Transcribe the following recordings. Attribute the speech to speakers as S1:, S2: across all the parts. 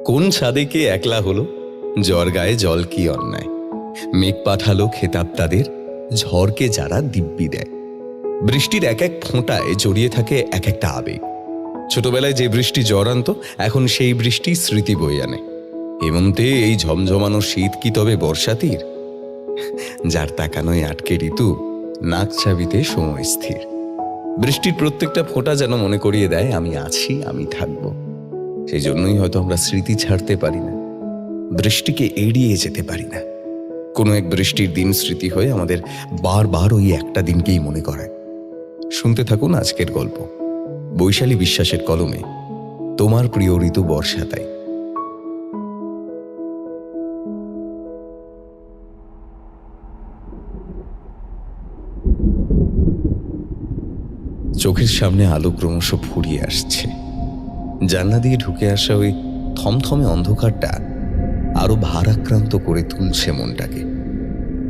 S1: কোন ছাদে কে একলা হলো, জ্বর গায়ে জল কি অন্যায়। মেঘ পাঠালো খেতাব তাদের, ঝড়কে যারা দিব্যি দেয়। বৃষ্টির এক এক ফোঁটায় জড়িয়ে থাকে এক একটা আবেগ। ছোটবেলায় যে বৃষ্টি জ্বর আনত, এখন সেই বৃষ্টি স্মৃতি বয়ে আনে। হেমন্তে এই ঝমঝমানো শীত কি তবে বর্ষাতীর? যার তাকানোয় আটকে ঋতু, নাক ছাবিতে সময় স্থির। বৃষ্টির প্রত্যেকটা ফোঁটা যেন মনে করিয়ে দেয় আমি আছি, আমি থাকবো। সেই জন্যই হয়তো আমরা স্মৃতি ছাড়তে পারি না, বৃষ্টিকে এড়িয়ে যেতে পারি না। কোনো এক বৃষ্টির দিন স্মৃতি হয়ে আমাদের বারবার ওই একটা দিনকেই মনে করায়। শুনতে থাকুন আজকের গল্প, বৈশালী বিশ্বাসের কলমে, তোমার প্রিয় ঋতু বর্ষা তাই। চোখের সামনে আলো ক্রমশ ফুরিয়ে আসছে। জানলা দিয়ে ঢুকে আসা ওই থমথমে অন্ধকারটা আরো ভারাক্রান্ত করে তুলছে মনটাকে।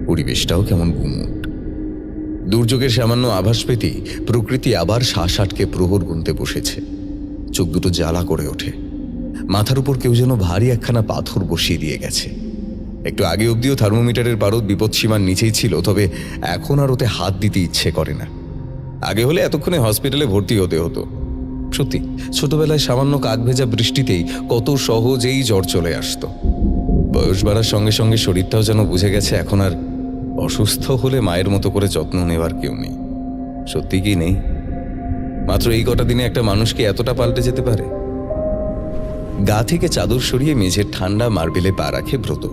S1: পরিবেশটাও কেমন গুমুট। দুর্যোগের সামান্য আভাস পেতেই প্রকৃতি আবার শ্বাস আটকে প্রহর গুনতে বসেছে। চোখ দুটো জ্বালা করে ওঠে। মাথার উপর কেউ যেন ভারী একখানা পাথর বসিয়ে দিয়ে গেছে। একটু আগে অবধিও থার্মোমিটারের পারদ বিপদসীমার নিচেই ছিল, তবে এখন আর ওতে হাত দিতে ইচ্ছে করে না। আগে হলে এতক্ষণে হসপিটালে ভর্তি হতে হতো। সত্যি, ছোটবেলায় সামান্য কাক ভেজা বৃষ্টিতেই কত সহজেই জ্বর চলে আসতো। বয়স বাড়ার সঙ্গে সঙ্গে শরীরটাও যেন বুঝে গেছে এখন আর অসুস্থ হলে মায়ের মতো করে যত্ন নেওয়ার কেউ নেই। সত্যি কি নেই? মাত্র এই কটা দিনে একটা মানুষ কি এতটা পাল্টে যেতে পারে? গা থেকে চাদর সরিয়ে মেঝের ঠান্ডা মার্বেলে পা রাখে ব্রত।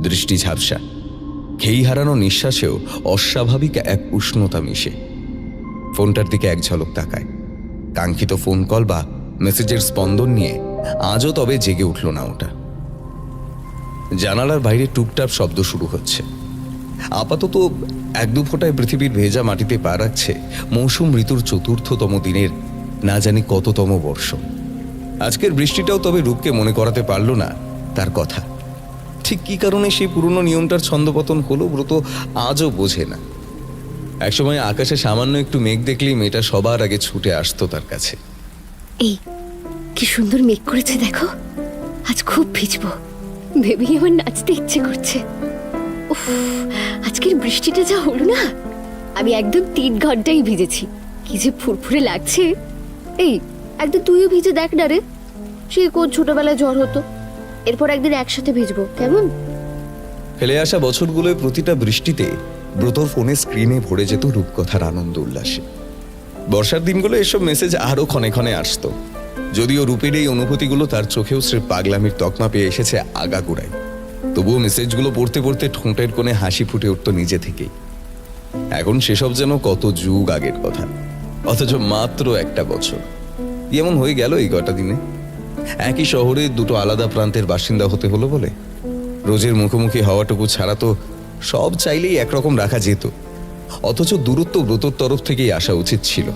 S1: দৃষ্টি ঝাপসা, খেই হারানো নিঃশ্বাসেও অস্বাভাবিক এক উষ্ণতা মিশে। ফোনটার দিকে এক ঝলক তাকায়। কাঙ্ক্ষিত ফোন কল বা মেসেজের স্পন্দন নিয়ে আজও তবে জেগে উঠল না ওটা। জানালার বাইরে টুপটাপ শব্দ শুরু হচ্ছে। আপাতত এক দু ফোঁটায় পৃথিবীর ভেজা মাটিতে পা রাখছে মৌসুম ঋতুর চতুর্থতম দিনের না জানি কততম বর্ষ। আজকের বৃষ্টিটাও তবে রূপকে মনে করাতে পারল না তার কথা। ঠিক কি কারণে সেই পুরনো নিয়মটার ছন্দপতন হলো ব্রত আজও বোঝে না। একসময় আকাশে সামান্য একটু মেঘ দেখলেই মেয়েটা সবার আগে ছুটে আসতো তার কাছে।
S2: এই কি সুন্দর মেঘ করেছে দেখো, আজ খুব ভিজবো ভেবেই আমার নাচতে ইচ্ছে করছে। উফ, আজকের বৃষ্টিটা যা হলো না, আমি একদম 3 ঘন্টাই ভিজেছি। কি যে ফুরফুরে লাগছে। এই একদিন তুইও ভিজে দেখ না রে, সে কোন ছোটবেলায় জ্বর হতো। এরপর একদিন একসাথে ভিজবো, কেমন?
S1: ফেলে আসা বছরগুলোয় প্রতিটা বৃষ্টিতে ব্রতর ফোনে স্ক্রিনে ভরে যেত রূপকথার আনন্দ উল্লাসে। বর্ষার দিনগুলো এসব মেসেজ আরো ক্ষণে ক্ষণে আসতো। যদিও রূপের এই অনুভূতিগুলো তার চোখেও সে পাগলামির তকমা পেয়ে এসেছে আগাগোড়ায়, তবুও মেসেজগুলো পড়তে পড়তে ঠোঁটের কোণে হাসি ফুটে উঠত নিজে থেকেই। এখন সেসব যেন কত যুগ আগের কথা, অথচ মাত্র একটা বছর। এমন হয়ে গেল এই কটা দিনে। একই শহরে দুটো আলাদা প্রান্তের বাসিন্দা হতে হলো বলে রোজের মুখোমুখি হওয়াটুকু ছাড়া তো সব চাইলেই একরকম রাখা যেত। অথচ দূরত্ব ব্রতর তরফ থেকেই আসা উচিত ছিল।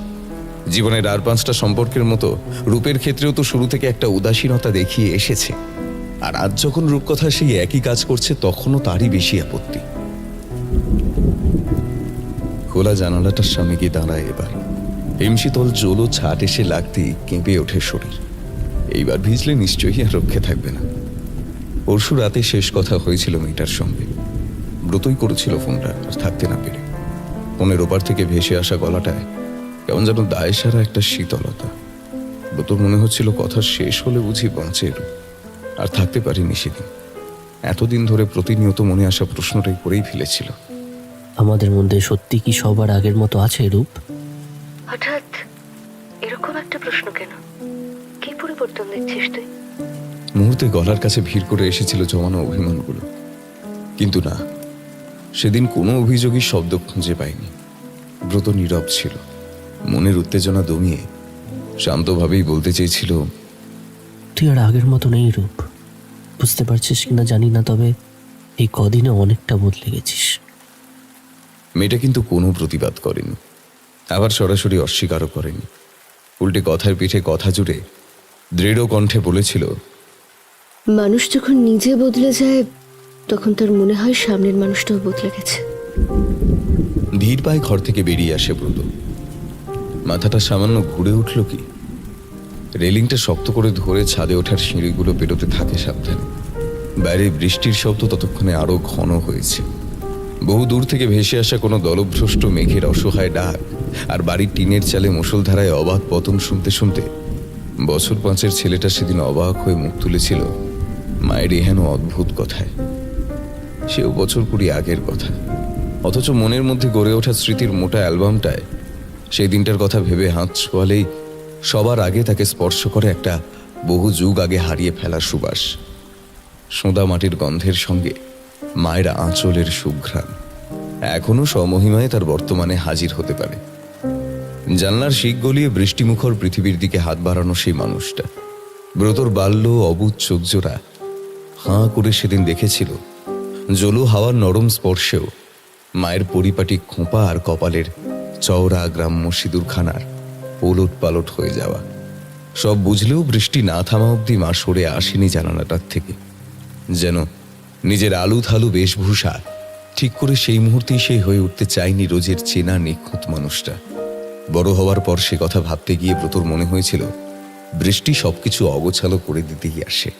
S1: জীবনের আর 5টা সম্পর্কের মতো রূপের ক্ষেত্রেও তো শুরু থেকে একটা উদাসীনতা দেখিয়ে এসেছে। আর আজ যখন রূপকথা সেই একই কাজ করছে, তখনও তারই বেশি আপত্তি। খোলা জানালাটার সামনে গিয়ে দাঁড়ায় এবার। হিমশীতল জলো ছাট এসে লাগতেই কেঁপে ওঠে শরীর। এইবার ভিজলে নিশ্চয়ই আর রক্ষে থাকবে না। পরশু রাতে শেষ কথা হয়েছিল মেয়েটার সঙ্গে। ব্রতই করেছিল ফোনটা, আর থাকতে না পেরে। ফোনের ওপার থেকে ভেসে আসা গলাটায় কেমন যেন দায় সারা একটা শীতলতা। ব্রতর মনে হচ্ছিল কথা শেষ হলে বুঝি বাঁচে, আর থাকতে পারিনি সেদিন। এতদিন ধরে প্রতিনিয়ত মনে আসা প্রশ্নটাই করেই ফেলেছিল।
S3: আমাদের মধ্যে সত্যি কি সবার আগের মতো আছে রূপ?
S2: হঠাৎ এরকম একটা প্রশ্ন কেন? কি পরিবর্তন দেখছিস তুই?
S1: মুহূর্তে গলার কাছে ভিড় করে এসেছিল জমানো অভিমানগুলো। কিন্তু না, সেদিন কোনো অভিযোগী শব্দ খুঁজে পাইনি। ব্রত নীরব ছিল, মনের উত্তেজনা দমিয়ে শান্তভাবেই বলতে চেয়েছিল,
S3: তুই আর আগের মতো নেই রূপ। বুঝতে পারছিস কিনা জানি না, তবে এই কদিনে অনেকটা বদলে গেছিস।
S1: মেয়েটা কিন্তু কোনো প্রতিবাদ করেনি, আবার সরাসরি অস্বীকারও করেনি। উল্টে কথার পিঠে কথা জুড়ে দৃঢ় কণ্ঠে বলেছিল,
S2: মানুষ যখন নিজে বদলে যায় তখন তার মনে হয় সামনের মানুষটাও বদলে গেছে।
S1: ধীর পায়ে ঘর থেকে বেরিয়ে আসে ব্রত। মাথাটা সামান্য ঘুরে উঠল কি, রেলিংটা শক্ত করে ধরে ছাদে ওঠার সিঁড়িগুলো পেরোতে থাকে সাবধানে। বাইরে বৃষ্টির শব্দ ততক্ষণে আরো ঘন হয়েছে। বহু দূর থেকে ভেসে আসা কোনো দলভ্রষ্ট মেঘের অসহায় ডাক আর বাড়ির টিনের চালে মুষলধারায় অবাধ পতন শুনতে শুনতে বছর 5-এর ছেলেটা সেদিন অবাক হয়ে মুখ তুলেছিল মায়ের এহেন অদ্ভুত কথায়। সেও বছর 20 আগের কথা, অথচ মনের মধ্যে গড়ে ওঠা স্মৃতির মোটা অ্যালবামটায় সেই দিনটার কথা ভেবে হাত ছোঁয়ালেই সবার আগে তাকে স্পর্শ করে একটা বহু যুগ আগে হারিয়ে ফেলা সুবাস। সোঁদা মাটির গন্ধের সঙ্গে মায়ের আঁচলের সুঘ্রাণ এখনো সমহিমায় তার বর্তমানে হাজির হতে পারে। জানলার শিক গলিয়ে বৃষ্টিমুখর পৃথিবীর দিকে হাত বাড়ানো সেই মানুষটা ব্রতর বাল্য অবুধ চোখজোড়া হাঁ করে সেদিন দেখেছিল জলো হাওয়ার নরম স্পর্শেও মায়ের পরিপাটি খোঁপা আর কপালের চওড়া গ্রাম্য সিঁদুরখানার ওলট পালট হয়ে যাওয়া। সব বুঝলেও বৃষ্টি না থামা অবধি মা সরে আসেনি জানালাটার থেকে। যেন নিজের আলু থালু বেশভূষা ঠিক করে সেই মুহূর্তেই সে হয়ে উঠতে চায়নি রোজের চেনা নিখুঁত মানুষটা। বড় হওয়ার পর সে কথা ভাবতে গিয়ে ব্রতর মনে হয়েছিল বৃষ্টি সবকিছু অগোছালো করে দিতেই আসে।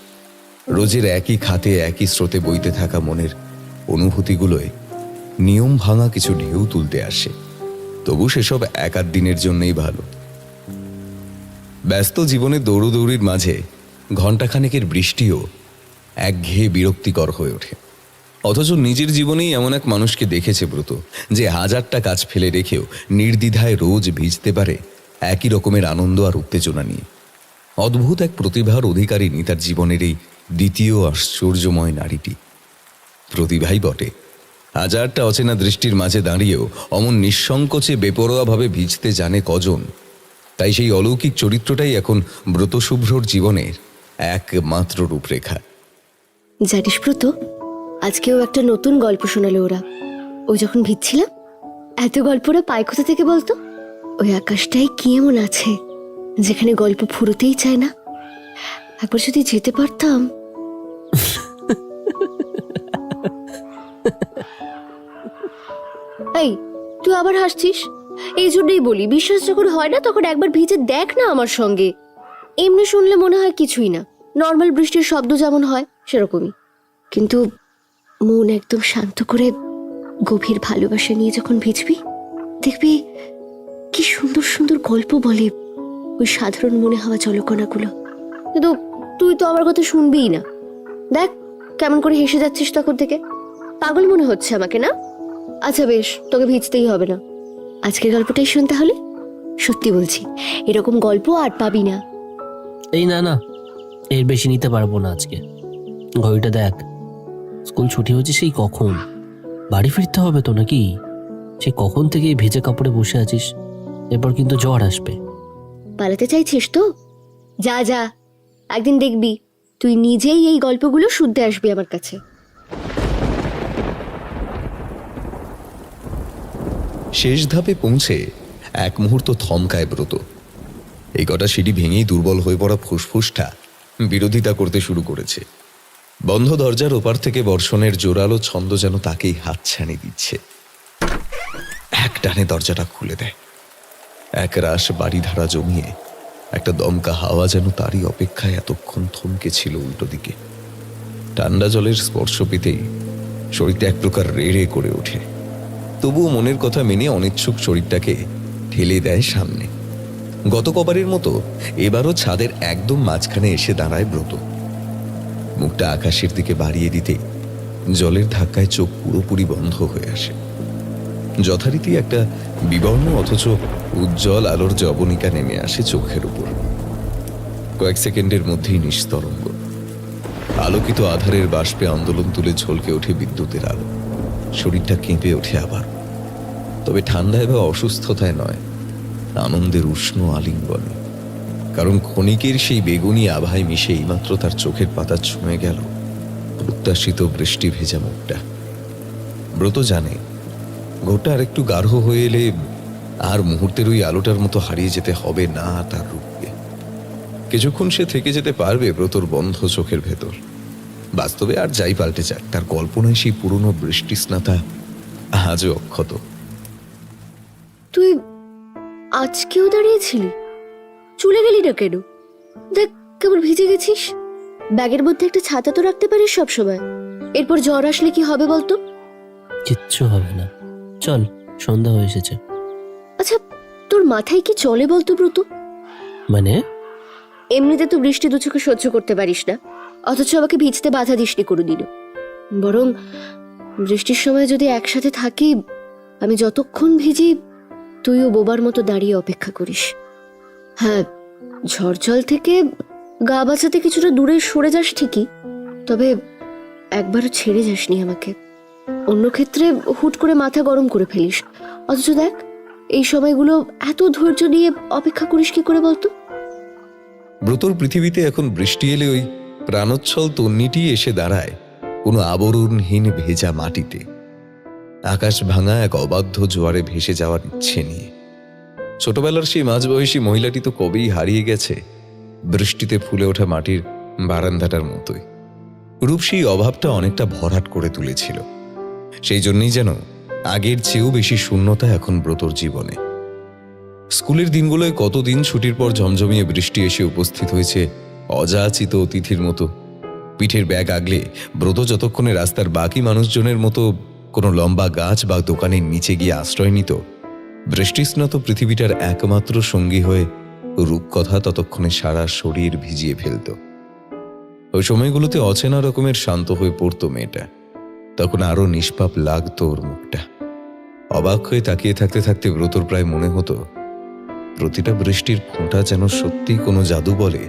S1: রোজের একই খাতে একই স্রোতে বইতে থাকা মনের অনুভূতিগুলোয় নিয়ম ভাঙা কিছু ঢেউ তুলতে আসে। তবু সেসব এক আধ দিনের জন্যই ভালো। ব্যস্ত জীবনে দৌড়োদৌড়ির মাঝে ঘণ্টাখানেকের বৃষ্টিও একঘেয়ে বিরক্তিকর হয়ে ওঠে। অথচ নিজের জীবনেই এমন এক মানুষকে দেখেছে ব্রত যে 1000টা কাজ ফেলে রেখেও নির্দ্বিধায় রোজ ভিজতে পারে একই রকমের আনন্দ আর উত্তেজনা নিয়ে। অদ্ভুত এক প্রতিভার অধিকারিণী তার জীবনের এই দ্বিতীয় আশ্চর্যময় নারীটি। প্রতিভাই বটে, 1000টা অচেনা দৃষ্টির মাঝে দাঁড়িয়েও অমন নিঃসংকোচে বেপরোয়াভাবে ভিজতে জানে কজন। তাই সেই অলৌকিক চরিত্রটাই এখন ব্রতশুভ্রর জীবনের একমাত্র রূপরেখা।
S2: জানিস ব্রত, আজকেও একটা নতুন গল্প শোনালো ওরা। ওই যখন ভিজছিলাম, এত গল্পরা পায় কোথা থেকে বলতো? ওই আকাশটাই কি এমন আছে যেখানে গল্প ফুরোতেই চায় না? একবার যদি যেতে পারতাম। এই, তুই আবার হাসছিস? এই জন্যই বলি, বিশ্বাস যখন হয় না তখন একবার ভিজে দেখ না আমার সঙ্গে। এমনি শুনলে মনে হয় কিছুই না, নর্মাল বৃষ্টির শব্দ যেমন হয় সেরকমই। কিন্তু মন একদম শান্ত করে গভীর ভালোবাসা নিয়ে যখন ভিজবি, দেখবি কি সুন্দর সুন্দর গল্প বলে ওই সাধারণ মনে হওয়া জলকণাগুলো। কিন্তু তুই তো আমার কথা শুনবিই না। দেখ কেমন করে হেসে যাচ্ছিস তখন থেকে। পাগল মনে হচ্ছে আমাকে না? আচ্ছা বেশ, তোকে ভিজতেই হবে না। আজকের গল্পটাই শুনতে হলে, সত্যি বলছি এরকম গল্প আর পাবি না।
S3: এই না না, এর বেশি নিতে পারবো না আজকে। ঘড়িটা দেখ, স্কুল ছুটি হয়েছে সেই কখন। বাড়ি ফিরতে হবে তো নাকি? সে কখন থেকে এই ভেজে কাপড়ে বসে আছিস। এরপর কিন্তু জ্বর আসবে।
S2: পালাতে চাইছিস তো? যা যা, একদিন দেখবি তুই নিজেই এই গল্পগুলো শুনতে আসবি আমার কাছে।
S1: শেষ ধাপে পৌঁছে এক মুহূর্ত থমকায় ব্রত। এই কটা সিঁড়ি ভেঙেই দুর্বল হয়ে পড়া ফুসফুসটা বিরোধিতা করতে শুরু করেছে। বন্ধ দরজার ওপার থেকে বর্ষণের জোরালো ছন্দ যেন তাকেই হাতছানি দিচ্ছে। এক টানে দরজাটা খুলে দেয়। এক রাশ বাড়ি ধারা জমিয়ে একটা দমকা হাওয়া যেন তারই অপেক্ষায় এতক্ষণ থমকে ছিল উল্টো দিকে। ঠান্ডা জলের স্পর্শ পেতেই শরীরটা এক প্রকার রেড়ে করে ওঠে। তবুও মনের কথা মেনে অনিচ্ছুক শরীরটাকে ঠেলে দেয় সামনে। গত কবারের মতো এবারও ছাদের একদম মাঝখানে এসে দাঁড়ায় ব্রত। মুখটা আকাশের দিকে বাড়িয়ে দিতে জলের ধাক্কায় চোখ পুরোপুরি বন্ধ হয়ে আসে। যথারীতি একটা বিবর্ণ অথচ উজ্জ্বল আলোর জবনিকা নেমে আসে চোখের উপর। কয়েক সেকেন্ডের মধ্যেই নিস্তরঙ্গ আলোকিত আধারের বাষ্পে আন্দোলন তুলে ঝলকে ওঠে বিদ্যুতের আলো। শরীরটা কেঁপে ওঠে আবার, তবে ঠান্ডায় বা অসুস্থতায় নয়, আনন্দের উষ্ণ আলিঙ্গনে। কারণ ক্ষণিকের সেই বেগুনি আভায় মিশে এইমাত্র তার চোখের পাতা ছুঁয়ে গেল প্রত্যাশিত বৃষ্টি ভেজা মুখটা। ব্রত জানে ঘোরটা আর একটু গাঢ় হয়ে এলে আর মুহূর্তের ওই আলোটার মতো হারিয়ে যেতে হবে না তার রূপকে। কিছুক্ষণ সে থেকে যেতে পারবে ব্রতর বন্ধ চোখের ভেতর। বাস্তবে আর যাই পাল্টে যাক, তার কল্পনায় সেই পুরনো বৃষ্টি স্নাতা আজও অক্ষত।
S2: তুই আজকেও দাঁড়িয়েছিলি? চলে গেলি না কেন? দেখ কেবল ভিজে গেছিস। ব্যাগের মধ্যে একটা ছাতা তো রাখতে পারিস সব সময়। এরপর জ্বর আসলে কি হবে বলতো?
S3: কিচ্ছু হবে না, চল, সন্ধ্যা হয়ে এসেছে।
S2: আচ্ছা, তোর মাথায় কি চলে বলতো ব্রত?
S3: মানে?
S2: এমনিতে তো বৃষ্টি দু চোখে সহ্য করতে পারিস না, অথচ আমাকে ভিজতে বাধা দিসনি কোনোদিনও। বরং বৃষ্টির সময় যদি একসাথে থাকি, আমি যতক্ষণ ভিজি তুইও বোবার মতো দাঁড়িয়ে অপেক্ষা করিস। হ্যাঁ, ঝড় জল থেকে গা বাঁচাতে কিছুটা দূরে সরে যাস ঠিকই, তবে একবারও ছেড়ে যাসনি আমাকে। অন্য ক্ষেত্রে হুট করে মাথা গরম করে ফেলিস, অথচ দেখ এই সময়গুলো এত ধৈর্য নিয়ে অপেক্ষা করিস কি করে বলতো?
S1: ব্রতর পৃথিবীতে এখন বৃষ্টি এলে ওই প্রাণোচ্ছল তন্নিটি এসে দাঁড়ায় কোনো আবরণহীন ভেজা মাটিতে, আকাশ ভাঙা এক অবাধ্য জোয়ারে ভেসে যাওয়ার ইচ্ছে নিয়ে। ছোটবেলার সেই মাঝবয়সী মহিলাটি তো কবেই হারিয়ে গেছে বৃষ্টিতে ফুলে ওঠা মাটির বারান্দাটার মতোই। রূপ সেই অভাবটা অনেকটা ভরাট করে তুলেছিল। সেই জন্যই যেন আগের চেয়েও বেশি শূন্যতা এখন ব্রতর জীবনে। স্কুলের দিনগুলোয় কতদিন ছুটির পর ঝমঝমিয়ে বৃষ্টি এসে উপস্থিত হয়েছে অযাচিত অতিথির মতো। পিঠের ব্যাগ আগলে ব্রত যতক্ষণে রাস্তার বাকি মানুষজনের মতো কোনো লম্বা গাছ বা দোকানের নিচে গিয়ে আশ্রয় নিত, বৃষ্টিস্নাত পৃথিবীটার একমাত্র সঙ্গী হয়ে রূপকথা ততক্ষণে সারা শরীর ভিজিয়ে ফেলত। ওই সময়গুলোতে অচেনা রকমের শান্ত হয়ে পড়তো মেয়েটা। তখন আরো নিষ্পাপ লাগতো ওর মুখটা। অবাক হয়ে তাকিয়ে থাকতে থাকতে ব্রতর প্রায় মনে হতো প্রতিটা বৃষ্টির ফোঁটা যেন সত্যি কোনো জাদু বলে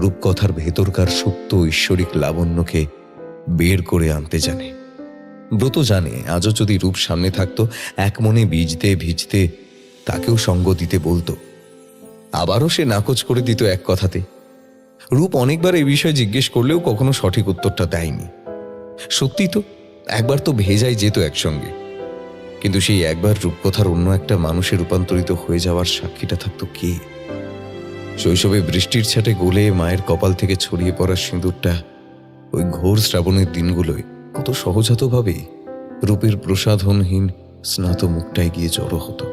S1: রূপকথার ভেতরকার সুপ্ত ঐশ্বরিক লাবণ্যকে বের করে আনতে জানে। ব্রত জানে আজও যদি রূপ সামনে থাকতো, এক মনে ভিজতে ভিজতে তাকেও সঙ্গ দিতে বলতো। আবারও সে নাকচ করে দিত এক কথাতে। রূপ অনেকবার এই বিষয়ে জিজ্ঞেস করলেও কখনো সঠিক উত্তরটা দেয়নি। সত্যি তো, একবার তো ভেজাই যেত একসঙ্গে, কিন্তু সেই একবার রূপকথার অন্য একটা মানুষে রূপান্তরিত হয়ে যাওয়ার সাক্ষীটা থাকতো কে? শৈশবে বৃষ্টির ছাটে গলে মায়ের কপাল থেকে ছড়িয়ে পড়া সিঁদুরটা ওই ঘোর শ্রাবণের দিনগুলোয় কত সহজাতভাবে রূপের প্রসাধনহীন স্নাত মুখটায় গিয়ে জড়ো হতো।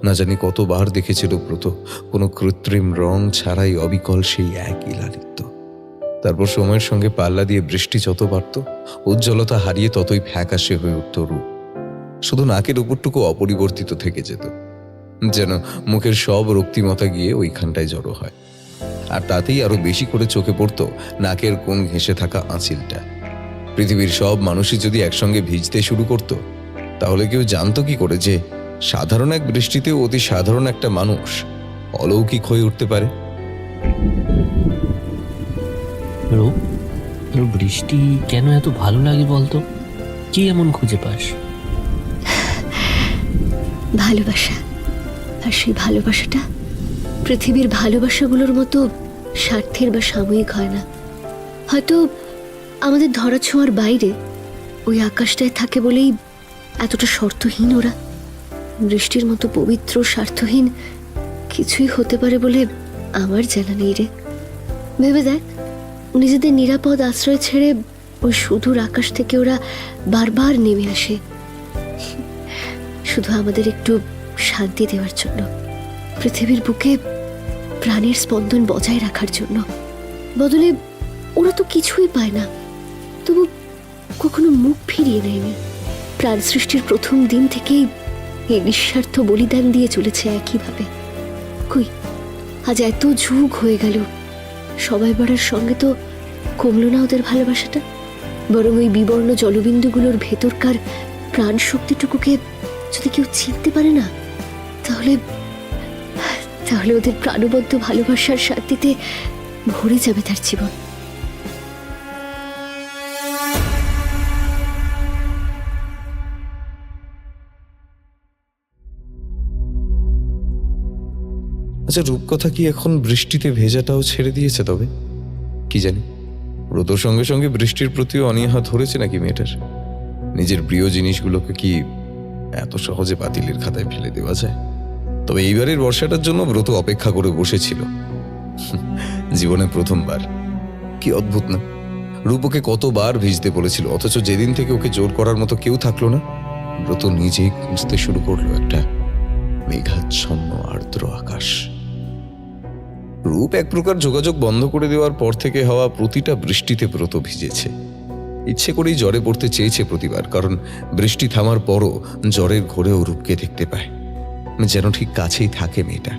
S1: না জানি কতবার দেখেছিল ব্রত কোনো কৃত্রিম রং ছাড়াই অবিকল সেই একই লালিত্য। তারপর সময়ের সঙ্গে পাল্লা দিয়ে বৃষ্টি যত বাড়ত, উজ্জ্বলতা হারিয়ে ততই ফ্যাকাশে হয়ে উঠত রূপ। শুধু নাকের উপরটুকু অপরিবর্তিত থেকে যেত, যেন মুখের সব রক্তিমতা গিয়ে ওইখানটায় জড়ো হয়। আর তাতেই আরো বেশি করে চোখে পড়ত নাকের কোণ ঘেঁষে থাকা আঁচিলটা। পৃথিবীর সব মানুষই যদি একসঙ্গে ভিজতে শুরু করত, তাহলে কেউ জানতো কি করে যে সাধারণ এক বৃষ্টিতেও অতি সাধারণ একটা মানুষ অলৌকিক হয়ে উঠতে পারে?
S3: রূপ, তোর বৃষ্টি কেন এত ভালো লাগে বলতো? কি এমন খুঁজে পাস?
S2: ভালোবাসা। আর সেই ভালোবাসাটা পৃথিবীর ভালোবাসাগুলোর মতো স্বার্থের বা সাময়িক হয় না। হয়তো আমাদের ধরাছোঁয়ার বাইরে ওই আকাশটায় থাকে বলেই এতটা শর্তহীন ওরা। বৃষ্টির মতো পবিত্র স্বার্থহীন কিছুই হতে পারে বলে আমার জানা নেই রে। ভেবে দেখ, নিজেদের নিরাপদ আশ্রয় ছেড়ে ওই সুদূর আকাশ থেকে ওরা বারবার নেমে আসে, শুধু আমাদের একটু শান্তি দেওয়ার জন্য, পৃথিবীর বুকে প্রাণের স্পন্দন বজায় রাখার জন্য। বদলে ওরা তো কিছুই পায় না, তবু কখনো মুখ ফিরিয়ে নেয়নি। প্রাণ সৃষ্টির প্রথম দিন থেকেই এই নিঃস্বার্থ বলিদান দিয়ে চলেছে একইভাবে। কই, আজ এত যুগ হয়ে গেল, সবাই বাড়ার সঙ্গে তো কমলো না ওদের ভালোবাসাটা। বরং ওই বিবর্ণ জলবিন্দুগুলোর ভেতরকার প্রাণ শক্তিটুকুকে যদি কেউ চিনতে পারে না, তাহলে তাহলে ওদের প্রাণবদ্ধ ভালোবাসার শান্তিতে ভরে যাবে তার জীবন।
S1: আচ্ছা, রূপকথা কি এখন বৃষ্টিতে ভেজাটাও ছেড়ে দিয়েছে? তবে কি জানি, ব্রতর সঙ্গে সঙ্গে বৃষ্টির প্রতিও অনীহা ধরেছে নাকি মেয়েটার? নিজের প্রিয় জিনিসগুলোকে কি এত সহজে বাতিলের খাতায় ফেলে দেওয়া যায়? তবে এইবারের বর্ষাটার জন্য ব্রত অপেক্ষা করে বসেছিল জীবনে প্রথমবার। কি অদ্ভুত না, রূপকে কতবার ভিজতে বলেছিল, অথচ যেদিন থেকে ওকে জোর করার মতো কেউ থাকলো না, ব্রত নিজেই খুঁজতে শুরু করলো একটা মেঘাচ্ছন্ন আর্দ্র আকাশ। রূপ এক প্রকার যোগাযোগ বন্ধ করে দেওয়ার পর থেকে হওয়া প্রতিটা বৃষ্টিতে ব্রত ভিজেছে। ইচ্ছে করেই জ্বরে পড়তে চেয়েছে প্রতিবার, কারণ বৃষ্টি থামার পরও জ্বরের ঘোরেও রূপকে দেখতে পায়, যেন ঠিক কাছেই থাকে মেয়েটা।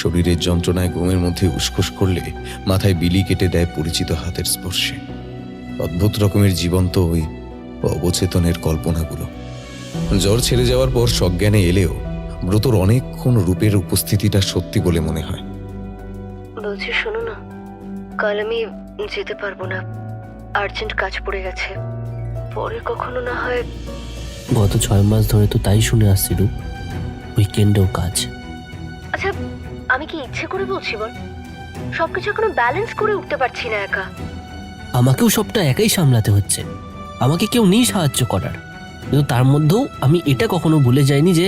S1: শরীরের যন্ত্রণায় ঘুমের মধ্যে উসখুস করলে মাথায় বিলি কেটে দেয় পরিচিত হাতের স্পর্শে। অদ্ভুত রকমের জীবন্ত ওই অবচেতনের কল্পনাগুলো। জ্বর ছেড়ে যাওয়ার পর সজ্ঞানে এলেও ব্রতর অনেকক্ষণ রূপের উপস্থিতিটা সত্যি বলে মনে হয়।
S2: বলছি শোনো না, কাল আমি যেতে পারবো না, আর্জেন্ট কাজ পড়ে গেছে, পরে কখনো না হয়।
S3: গত 6 মাস ধরে তো তাই শুনে আসছি রূপ, উইকেন্ডেও কাজ।
S2: আচ্ছা, আমি কি ইচ্ছে করে বলছি বল? সবকিছু এখনো ব্যালেন্স করে উঠতে পারছি না একা।
S3: আমাকেও সবটা একাই সামলাতে হচ্ছে, আমাকে কেউ নেই সাহায্য করার। কিন্তু তার মধ্যেও আমি এটা কখনো ভুলে যাইনি যে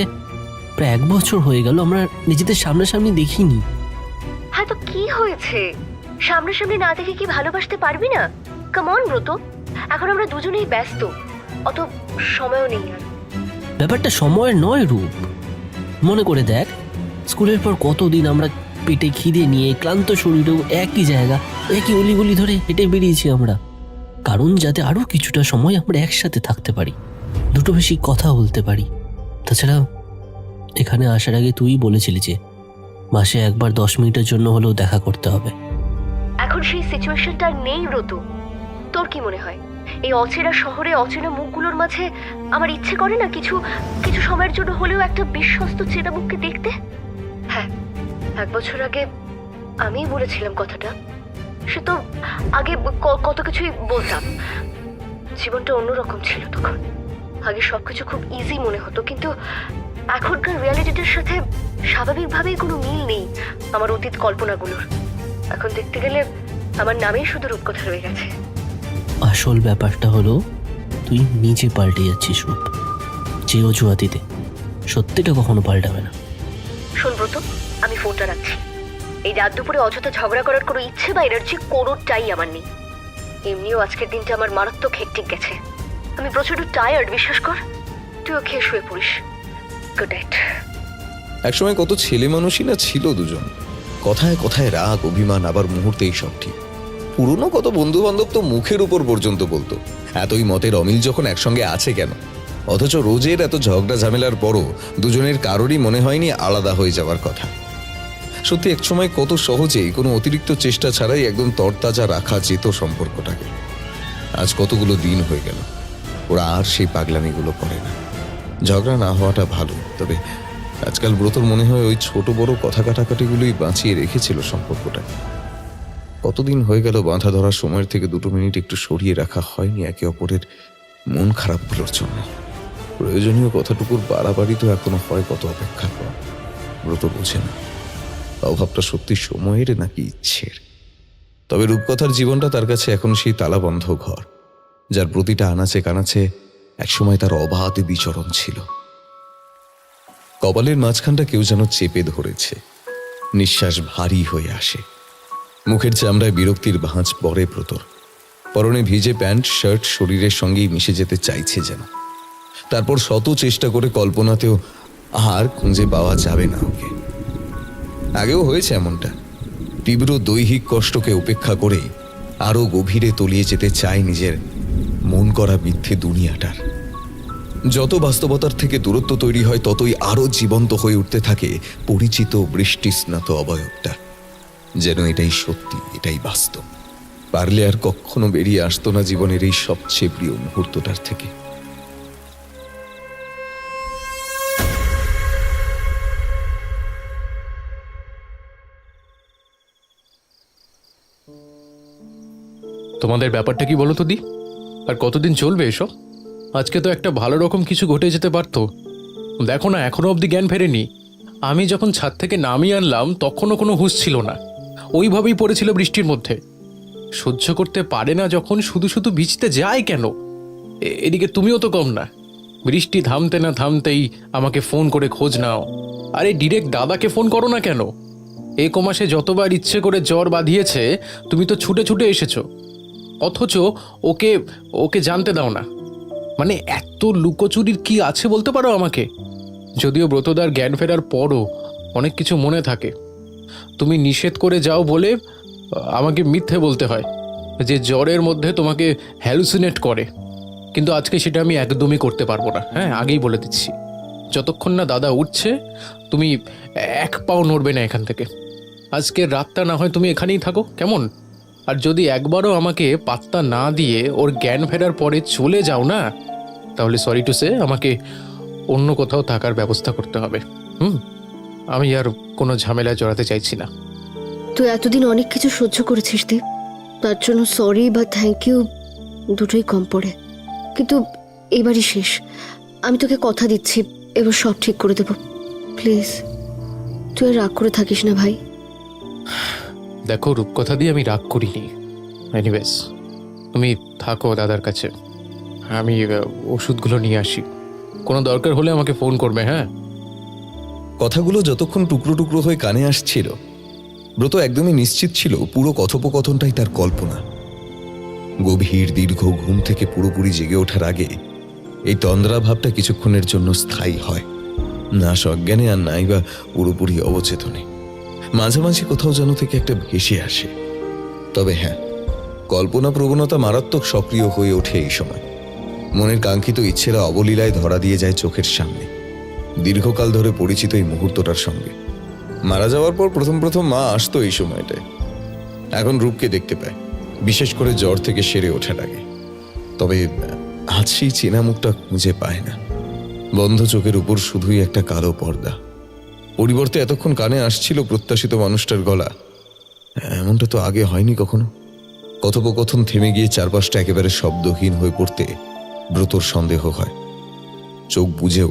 S3: প্রায় 1 বছর হয়ে গেল আমরা নিজেদের সামনাসামনি দেখিনি।
S2: হ্যাঁ, তো কি হয়েছে? সামনাসামনি না দেখে কি ভালোবাসতে পারবি না? কাম অন ব্রত, এখন আমরা দুজনেই ব্যস্ত, অত সময়ও নেই আর।
S3: ব্যাপারটা সময়ের নয় রূপ, মনে করে দেখ, স্কুলের পর কতদিন আমরা পেটে খিদে নিয়ে ক্লান্ত শরীরেও একই জায়গা, একই অলিগলি ধরে হেঁটে বেরিয়েছি আমরা, কারণ যাতে আরো কিছুটা সময় আমরা একসাথে থাকতে পারি, দুটো বেশি কথা বলতে পারি। তাছাড়া এখানে আসার আগে তুই বলেছিলি যে মাসে একবার 10 মিনিটের জন্য হলেও দেখা করতে হবে।
S2: এখন সেই সিচুয়েশনটা নেই ব্রত। তোর কি মনে হয় এই অচেনা শহরে অচেনা মুখগুলোর মাঝে আমার ইচ্ছে করে না কিছু কিছু সময়ের জন্য হলেও একটা বিশ্বস্ত চেনা মুখকে দেখতে? হ্যাঁ, 1 বছর আগে আমিই বলেছিলাম কথাটা। সে তো আগে কত কিছুই বলতাম, জীবনটা অন্যরকম ছিল তখন। আগে সবকিছু খুব ইজি মনে হতো, কিন্তু এখনকার রিয়ালিটিটার সাথে স্বাভাবিকভাবেই কোনো মিল নেই আমার অতীত কল্পনাগুলোর। এখন দেখতে গেলে আমার নামেই শুধু রূপকথা রয়ে গেছে।
S3: আসল ব্যাপারটা হলো তুই নিজে পাল্টে যাচ্ছিস রূপ, যে অজুহাতিতে সত্যিটা কখনো পাল্টাবে না।
S2: শোন ব্রত, আমি ফোনটা রাখছি। এই রাত দুপুরে অযথা ঝগড়া করার কোনো ইচ্ছে বা এনার্জি কোনোটাই আমার নেই। এমনিও আজকের দিনটা আমার মারাত্মক হেক্টিক গেছে, আমি প্রচন্ড টায়ার্ড, বিশ্বাস কর। তুইও খেয়ে শুয়ে পড়িস। Good night.
S1: একসময় কত ছেলে মানুষই না ছিল দুজন, কথায় কথায় রাগ, অভিমান, আবার মুহূর্তেই সব ঠিক। পুরনো কত বন্ধু বান্ধব তো মুখের উপর পর্যন্ত বলতো এতই মতের অমিল যখন একসঙ্গে আছে কেন, অথচ রোজের এত ঝগড়া ঝামেলার পরও দুজনের কারোরই মনে হয়নি আলাদা হয়ে যাওয়ার কথা। সত্যি একসময় কত সহজেই কোনো অতিরিক্ত চেষ্টা ছাড়াই একদম তরতাজা রাখা যেত সম্পর্কটাকে। আজ কতগুলো দিন হয়ে গেল ওরা আর সেই পাগলামিগুলো করে না। ঝগড়া না হওয়াটা ভালো, তবে আজকাল ব্রতর মনে হয় ওই ছোট বড় কথা কাটাকাটিগুলোই বাঁচিয়ে রেখেছিল সম্পর্কটা। কতদিন হয়ে গেল বাঁধা ধরার সময়ের থেকে 2 মিনিট একটু সরিয়ে রাখা হয়নি একে অপরের মন খারাপগুলোর জন্য। প্রয়োজনীয় কথাটুকুর বাড়াবাড়ি তো এখনো হয় কত অপেক্ষা করা। ব্রত বোঝে না অভাবটা সত্যি সময়ের নাকি ইচ্ছের। তবে রূপকথার জীবনটা তার কাছে এখন সেই তালাবন্ধ ঘর, যার প্রতিটা আনাচে কানাচে একসময় তার অবাধ বিচরণ ছিল। কপালের মাঝখানটা কেউ যেন চেপে ধরেছে, নিঃশ্বাস ভারী হয়ে আসে, মুখের চামড়ায় বিরক্তির ভাঁজ পড়ে ব্রতর। পরনে ভিজে প্যান্ট শার্ট শরীরের সঙ্গেই মিশে যেতে চাইছে যেন। তারপর শত চেষ্টা করে কল্পনাতেও আর খুঁজে পাওয়া যাবে না ওকে। আগেও হয়েছে এমনটা, তীব্র দৈহিক কষ্টকে উপেক্ষা করে আরো গভীরে তলিয়ে যেতে চায় নিজের মন করা মিথ্যে দুনিয়াটার। যত বাস্তবতার থেকে দূরত্ব তৈরি হয় ততই আরো জীবন্ত হয়ে উঠতে থাকে পরিচিত বৃষ্টি স্নাত অবয়বটা, যেন এটাই সত্যি, এটাই বাস্তব। পারলে আর কখনো বেরিয়ে আসতো না জীবনের এই সবচেয়ে প্রিয় মুহূর্তটার থেকে।
S4: তোমাদের ব্যাপারটা কি বলো তো দি? আর কতদিন চলবে এসব? আজকে তো একটা ভালো রকম কিছু ঘটে যেতে পারতো। দেখো না, এখনো অবধি জ্ঞান ফেরেনি। আমি যখন ছাদ থেকে নামিয়ে আনলাম তখনও কোনো হুঁশ ছিল না, ওইভাবেই পড়েছিল বৃষ্টির মধ্যে। সহ্য করতে পারে না যখন শুধু শুধু ভিজতে যায় কেন? এদিকে তুমিও তো কম না, বৃষ্টি থামতে না থামতেই আমাকে ফোন করে খোঁজ নাও। আরে ডিরেক্ট দাদাকে ফোন করো না কেন? এক মাসে যতবার ইচ্ছে করে জ্বর বাঁধিয়েছে তুমি তো ছুটে ছুটে এসেছো, অথচ ওকে ওকে জানতে দাও না। মানে এত লুকোচুরির কি আছে বলতে পারো আমাকে? যদিও ব্রতদার জ্ঞান ফেরার পরও অনেক কিছু মনে থাকে, তুমি নিষেধ করে যাও বলে আমাকে মিথ্যে বলতে হয় যে জ্বরের মধ্যে তোমাকে হ্যালুসিনেট করে, কিন্তু আজকে সেটা আমি একদমই করতে পারবো না। হ্যাঁ, আগেই বলে দিচ্ছি, যতক্ষণ না দাদা উঠছে তুমি এক পাও নড়বে না এখান থেকে। আজকের রাতটা না হয় তুমি এখানেই থাকো, কেমন? আর যদি একবারও আমাকে পাত্তা না দিয়ে ওর জ্ঞান ফেরার পরে চলে যাও না, তাহলে সরি টু সে আমাকে অন্য কোথাও থাকার ব্যবস্থা করতে হবে। আমি আর কোনো ঝামেলায় জড়াতে চাইছি না।
S2: তুই এতদিন অনেক কিছু সহ্য করেছিস দীপ, তার জন্য সরি বা থ্যাংক ইউ দুটোই কম পড়ে, কিন্তু এবারই শেষ। আমি তোকে কথা দিচ্ছি, এবার সব ঠিক করে দেবো। প্লিজ তুই আর রাগ করে থাকিস না ভাই।
S4: দেখো, রূপকথা দিয়ে আমি রাগ করিনি। এনিওয়েজ, তুমি থাকো দাদার কাছে, আমি ওষুধগুলো নিয়ে আসি। কোনো দরকার হলে আমাকে ফোন করবে। হ্যাঁ,
S1: কথাগুলো যতক্ষণ টুকরো টুকরো হয়ে কানে আসছিল, ব্রত একদমই নিশ্চিত ছিল পুরো কথোপকথনটাই তার কল্পনা। গভীর দীর্ঘ ঘুম থেকে পুরোপুরি জেগে ওঠার আগে এই তন্দ্রা ভাবটা কিছুক্ষণের জন্য স্থায়ী হয়, না সজ্ঞানে আর নাই বা পুরোপুরি অবচেতনে। মাঝামাঝি কোথাও যেন থেকে একটা ভেসে আসে। তবে হ্যাঁ, কল্পনা প্রবণতা মারাত্মক সক্রিয় হয়ে ওঠে এই সময়। মনের কাঙ্ক্ষিত ইচ্ছেরা অবলীলায় ধরা দিয়ে যায় চোখের সামনে, দীর্ঘকাল ধরে পরিচিত এই মুহূর্তটার সঙ্গে। মারা যাওয়ার পর প্রথম প্রথম মা আসতো এই সময়টায়। এখন রূপকে দেখতে পায়, বিশেষ করে জ্বর থেকে সেরে ওঠার আগে। তবে আজ সেই চেনা মুখটা খুঁজে পায় না। বন্ধ চোখের উপর শুধুই একটা কালো পর্দা। পরিবর্তে এতক্ষণ কানে আসছিল প্রত্যাশিত মানুষটার গলা। এমনটা তো আগে হয়নি কখনো। কথোপকথন থেমে গিয়ে চারপাশটা একেবারে শব্দহীন হয়ে পড়তে ব্রতর সন্দেহ হয়। চোখ বুঝেও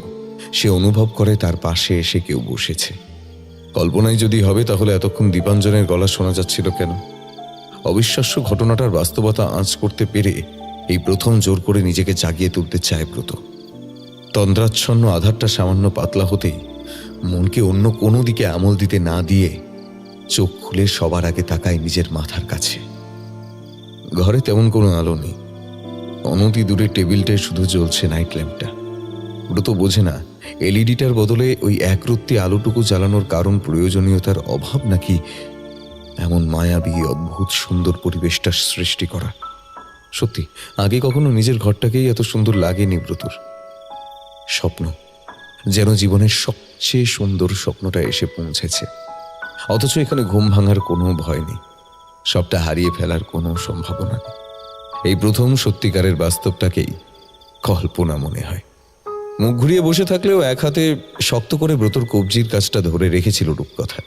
S1: সে অনুভব করে তার পাশে এসে কেউ বসেছে। কল্পনায় যদি হবে, তাহলে এতক্ষণ দীপাঞ্জনের গলা শোনা যাচ্ছিল কেন? অবিশ্বাস্য ঘটনাটার বাস্তবতা আঁচ করতে পেরে এই প্রথম জোর করে নিজেকে জাগিয়ে তুলতে চায় ব্রত। তন্দ্রাচ্ছন্ন আধারটা সামান্য পাতলা হতেই মনকে অন্য কোনো দিকে আমল দিতে না দিয়ে চোখ খুলে সবার আগে তাকায় নিজের মাথার কাছে। ঘরে তেমন কোনো আলো নেই। অনতি দূরে টেবিলটায় শুধু জ্বলছে নাইট ল্যাম্পটা। ব্রত বোঝে না এলইডিটার বদলে ওই একরত্তি আলোটুকু জ্বালানোর কারণ প্রয়োজনীয়তার অভাব, নাকি এমন মায়াবী অদ্ভুত সুন্দর পরিবেশটা সৃষ্টি করা। সত্যি আগে কখনো নিজের ঘরটাকেই এত সুন্দর লাগেনি ব্রতর। স্বপ্ন যেন জীবনের সবচেয়ে সুন্দর স্বপ্নটা এসে পৌঁছেছে, অথচ এখানে ঘুম ভাঙার কোনো ভয় নেই, সবটা হারিয়ে ফেলার কোনো সম্ভাবনা নেই। এই প্রথম সত্যিকারের বাস্তবটাকেই কল্পনা মনে হয়। মুখ ঘুরিয়ে বসে থাকলেও এক হাতে শক্ত করে ব্রতর কবজির কাজটা ধরে রেখেছিল রূপকথা।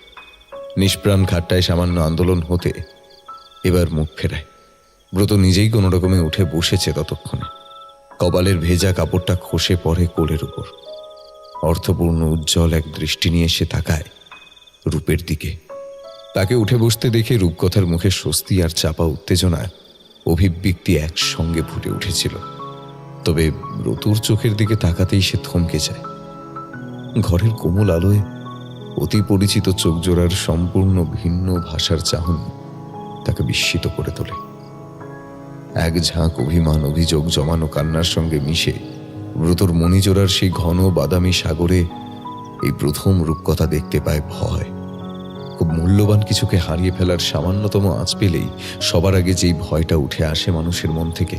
S1: নিষ্প্রাণ খাটটায় সামান্য আন্দোলন হতে এবার মুখ ফেরায়। ব্রত নিজেই কোনো রকমে উঠে বসেছে। ততক্ষণে কপালের ভেজা কাপড়টা খসে পড়ে কোলের উপর। অর্থপূর্ণ উজ্জ্বল এক দৃষ্টি নিয়ে সে তাকায় রূপের দিকে। তাকে উঠে বসতে দেখে রূপকথার মুখে স্বস্তি আর চাপা উত্তেজনা অভিব্যক্তি একসঙ্গে ফুটে উঠেছিল। তবে ব্রতুর চোখের দিকে তাকাতেই সে থমকে যায়। ঘরের কোমল আলোয় অতি পরিচিত চোখ জোড়ার সম্পূর্ণ ভিন্ন ভাষার চাহনি তাকে বিস্মিত করে তোলে। এক ঝাঁক অভিমান, অভিযোগ জমানো কান্নার সঙ্গে মিশে ব্রতর মণিজোড়ার সেই ঘন বাদামি সাগরে এই প্রথম রূপকথা দেখতে পায় ভয়। খুব মূল্যবান কিছুকে হারিয়ে ফেলার সামান্যতম আঁচ পেলেই সবার আগে যেই ভয়টা উঠে আসে মানুষের মন থেকে,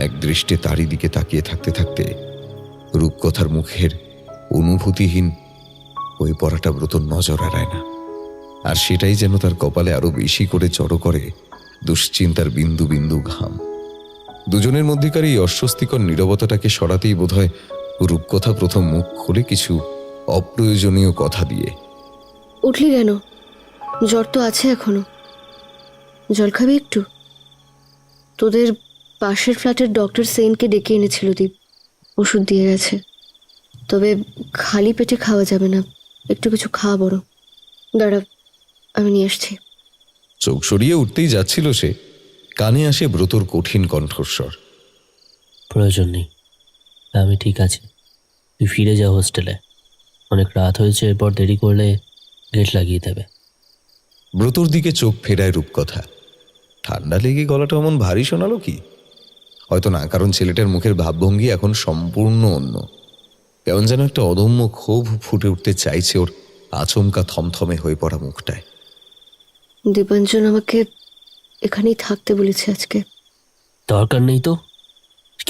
S1: এক দৃষ্টে তারই দিকে তাকিয়ে থাকতে থাকতে রূপকথার মুখের অনুভূতিহীন ওই পড়াটা ব্রতর নজর এড়ায় না। আর সেটাই যেন তার কপালে আরো বেশি করে জড়ো করে দুশ্চিন্তার বিন্দু বিন্দু ঘাম। দুজনের মধ্যেকার এই অস্বস্তিকর নীরবতাটাকে সরাতেই বোধহয় রূপকথা প্রথম মুখ খুলে কিছু অপ্রয়োজনীয় কথা দিয়ে।
S2: উঠলি কেন? জ্বর তো আছে এখনো, জল খাবি একটু? তোদের পাশের ফ্ল্যাটের ডক্টর সেনকে ডেকে এনেছিল দীপ, ওষুধ দিয়ে গেছে। তবে খালি পেটে খাওয়া যাবে না, একটু কিছু খাওয়া বড়। দাঁড়া, আমি নিয়ে আসছি।
S1: চোখ সরিয়ে উঠতেই যাচ্ছিল সে, কানে আসে ব্রতর কঠিন কণ্ঠস্বর।
S3: প্রয়োজন নেই, আমি ঠিক আছি। তুই ফিরে যা হোস্টেলে, অনেক রাত হয়েছে, এরপর দেরি করলে গেট লাগিয়ে দেবে।
S1: ব্রতর দিকে চোখ ফেরায় রূপকথা। ঠান্ডা লেগে গলাটা এমন ভারী শোনালো কি? হয়তো না, কারণ ছেলেটার মুখের ভাবভঙ্গি এখন সম্পূর্ণ অন্য। কেমন যেন একটা অদম্য ক্ষোভ ফুটে উঠতে চাইছে ওর আচমকা থমথমে হয়ে পড়া মুখটায়।
S2: দীপাঞ্জন আমাকে এখানেই থাকতে বলেছে আজকে।
S3: দরকার নেই তো,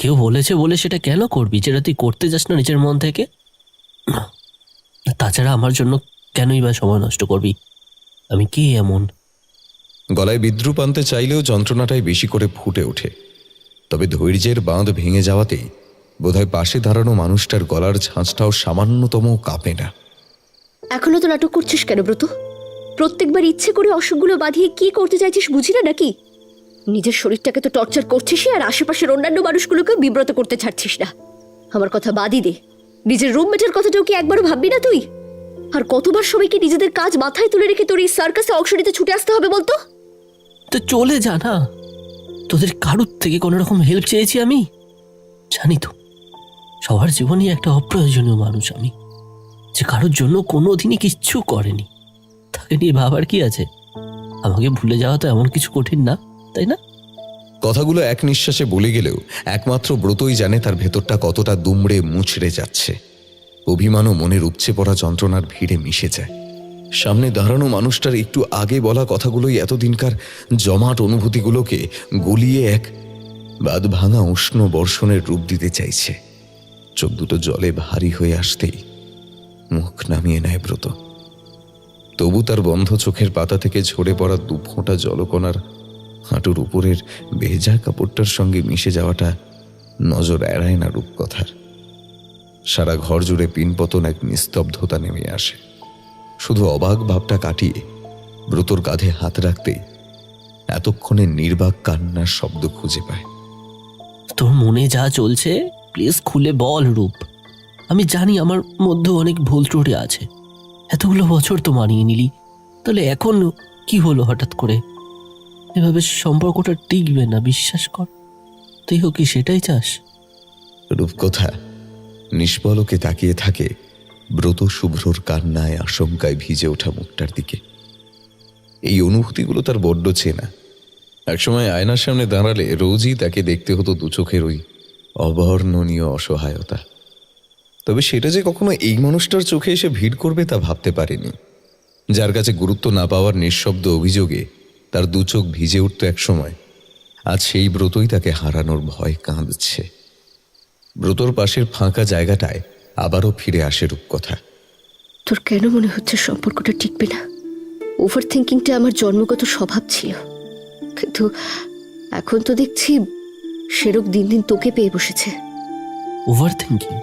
S3: কেউ বলেছে বলে সেটা কেন করবি যেটা তুই করতে যাস না নিজের মন থেকে? তাছাড়া আমার জন্য কেনই বা সময় নষ্ট করবি? আমি কি এমন?
S1: গলায় বিদ্রুপ আনতে চাইলেও যন্ত্রণাটাই বেশি করে ফুটে ওঠে। তবে ধৈর্যের বাঁধ ভেঙে যাওয়াতেই বোধহয় পাশে দাঁড়ানো মানুষটার গলার ঝাঁঝটাও সামান্যতম কাঁপে না।
S2: এখনো তো নাটক করছিস কেন ব্রত? প্রত্যেকবার ইচ্ছে করে অসুখগুলো বাঁধিয়ে কি করতে চাইছিস বুঝি না নাকি? নিজের শরীরটাকে তো টর্চার করছিসই, আর আশেপাশের অন্যান্য মানুষগুলোকে বিব্রত করতে ছাড়ছিস না। আমার কথা বাদই দে, নিজের রুমমেটের কথাটাও কি একবারও ভাববি না তুই? আর কতবার সবাইকে নিজেদের কাজ মাথায় তুলে রেখে তোর এই সার্কাসে অংশ নিতে ছুটে আসতে হবে বলতো?
S3: তো চলে যা না, তোদের কারুর থেকে কোনো রকম হেল্প চেয়েছি আমি? জানি তো সবার জীবনে একটা অপ্রয়োজনীয় মানুষ আমি, যে কারোর জন্য কোনো দিনই কিচ্ছু করেনি। তাকে নিয়ে ভাবার কি আছে? আমাকে ভুলে যাওয়া তো এমন কিছু কঠিন না, তাই না?
S1: কথাগুলো এক নিঃশ্বাসে বলে গেলেও একমাত্র ব্রতই জানে তার ভেতরটা কতটা দুমড়ে মুচড়ে যাচ্ছে। অভিমানও মনের উপচে পড়া যন্ত্রণার ভিড়ে মিশে যায়। সামনে দাঁড়ানো মানুষটার একটু আগে বলা কথাগুলোই এতদিনকার জমাট অনুভূতিগুলোকে গলিয়ে এক বাদ ভাঙা উষ্ণ বর্ষণের রূপ দিতে চাইছে। চোখ দুটো জলে ভারী হয়ে আসতেই মুখ নামিয়ে নেয় ব্রত। তবু তার বন্ধ চোখের পাতা থেকে ঝরে পড়া দুফোঁটা জলকণার হাঁটুর উপরের ভেজা কাপড়টার সঙ্গে মিশে যাওয়াটা নজর এড়ায় না রূপকথার। সারা ঘর জুড়ে পিনপতন এক নিস্তব্ধতা নেমে আসে। শুধু অবাক ভাবটা কাটিয়ে ব্রতর কাঁধে হাত রাখতেই এতক্ষণে নির্বাক কান্নার শব্দ খুঁজে পায়।
S3: তোর মনে যা চলছে প্লিজ খুলে বল রূপ। আমি জানি আমার মধ্যে অনেক ভুল ত্রুটি আছে, এতগুলো বছর তো মানিয়ে নিলি, তাহলে এখন কি হলো হঠাৎ করে? এভাবে সম্পর্কটা টিকবে না, বিশ্বাস কর। তুইও কি সেটাই চাস?
S1: রূপকথা নিষ্পলকে তাকিয়ে থাকে ব্রত শুভ্রর কান্নায় আশঙ্কায় ভিজে ওঠা মুখটার দিকে। এই অনুভূতিগুলো তার বড্ড চেনা। একসময় আয়নার সামনে দাঁড়ালে রোজই তাকে দেখতে হতো দু চোখের ওই অবর্ণনীয় অসহায়তা। তবে সেটা যে কখনো এই মানুষটার চোখে এসে ভিড় করবে তা ভাবতে পারেনি। যার কাছে গুরুত্ব না পাওয়ার নিঃশব্দ অভিযোগে তার দু চোখ ভিজে উঠত একসময়, আজ সেই ব্রতই তাকে হারানোর ভয় কাঁদছে। ব্রতর পাশের ফাঁকা জায়গাটায় আবারও ফিরে আসে রূপকথা।
S2: তোর কেন মনে হচ্ছে সম্পর্কটা টিকবে না? ওভার থিঙ্কিংটা আমার জন্মগত স্বভাব ছিল, কিন্তু এখন তো দেখছি সেরক দিন দিন তোকে পেয়ে বসেছে।
S3: Over thinking?